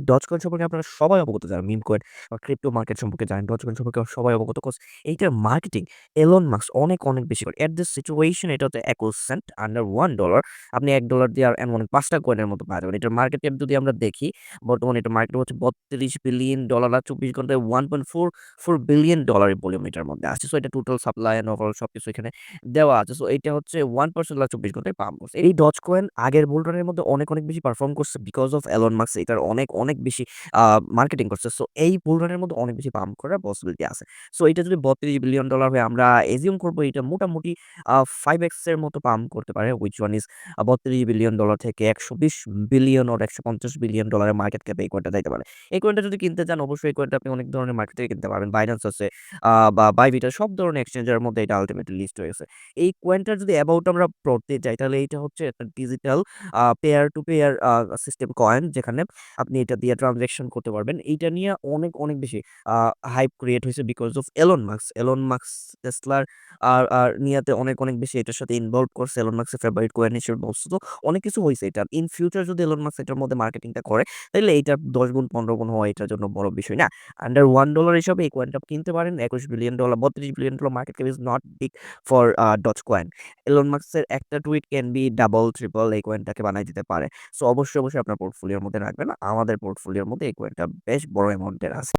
Dogecoin সম্পর্কে আপনারা সবাই অবগত যারা মিম কয়েন বা ক্রিপ্টো মার্কেট সম্পর্কে জানেন, Dogecoin সম্পর্কে সবাই অবগত। কজ এইটার মার্কেটিং এলন মাস্ক অনেক বেশি করে। এট দিস সিচুয়েশন এটা হচ্ছে ২১ সেন্ট আন্ডার $1 আপনি $১ দিয়ে আর এমন ৫টা কয়েনের মতো পাওয়া যাবেন। এটার মার্কেট ক্যাপ যদি আমরা দেখি, বর্তমানে এটার মার্কেট হচ্ছে $৩২ বিলিয়ন আর ২৪ ঘন্টায় $1.44 বিলিয়ন এর ভলিউম এটার মধ্যে আছে। সো এটা টোটাল সাপ্লাই এন্ড ওভারঅল সবকিছু এখানে দেওয়া আছে। সো এইটা হচ্ছে 1% লাস্ট ২৪ ঘন্টায় পাম্প করছে। এই Dogecoin আগের বুল রানের মধ্যে অনেক বেশি পারফর্ম করছে বিকজ অফ এলন মাস্ক এটার অনেক বেশি মার্কেটিং করছে। সো এই বুল রানের মধ্যে অনেক বেশি পাম্প করার পসিবিলিটি আছে। সো এটা যদি $৩২ বিলিয়ন হয়ে আমরা এজিউম করব এটা মোটামুটি 5x এর মতো পাম্প করতে পারে। হুইচ ওয়ান ইস $৩২ বিলিয়ন থেকে $১২০ বিলিয়ন অর $১৫০ বিলিয়ন এর মার্কেট ক্যাপে এই কয়েনটা যাইতে পারে। এই কয়েনটা যদি কিনতে চান অবশ্যই এই কয়েনটা আপনি অনেক ধরনের মার্কেট থেকে কিনতে পারবেন। Binance আছে বা Bybit সব ধরনের এক্সচেঞ্জের মধ্যে এটা আল্টিমেটলি লিস্ট হয়েছে। এই কয়েনটার যদি অ্যাবাউট আমরা পড়তে যাই তাহলে এইটা হচ্ছে একটা digital peer to peer system coin যেখানে আপনি এটা দিয়ে ট্রান্সেকশন করতে পারবেন। এইটা নিয়ে অনেক বেশি হাইপ ক্রিয়েট হইছে because of Elon Musk. Elon Musk টেসলার আর নিয়াতে অনেক বেশি এটার সাথে ইনভলভ করছে। এলন মাস্কের ফেভারিট কয়েন হিসেবে বলছে। তো অনেক কিছু হইছে এটা। ইন ফিউচার যদি এলন মাস্ক এটার মধ্যে মার্কেটিংটা করে তাইলে এইটা ১০ গুণ ১৫ গুণ হওয়া এটার জন্য বড় বিষয় না। আন্ডার $1 হিসাবে এই কয়েনটা কিনতে পারেন। $২১ billion, $৩২ billion market cap is not big for Dogecoin। Elon মাস্কের একটা tweet can be double, triple এই কয়েনটাকে বানাই দিতে পারে। সো অবশ্যই আপনার পোর্টফোলিওর মধ্যে রাখবেন। আমাদের পোর্টফোলিওর মধ্যে এই কয়েনটা বেশ বড় অ্যামাউন্টের আছে।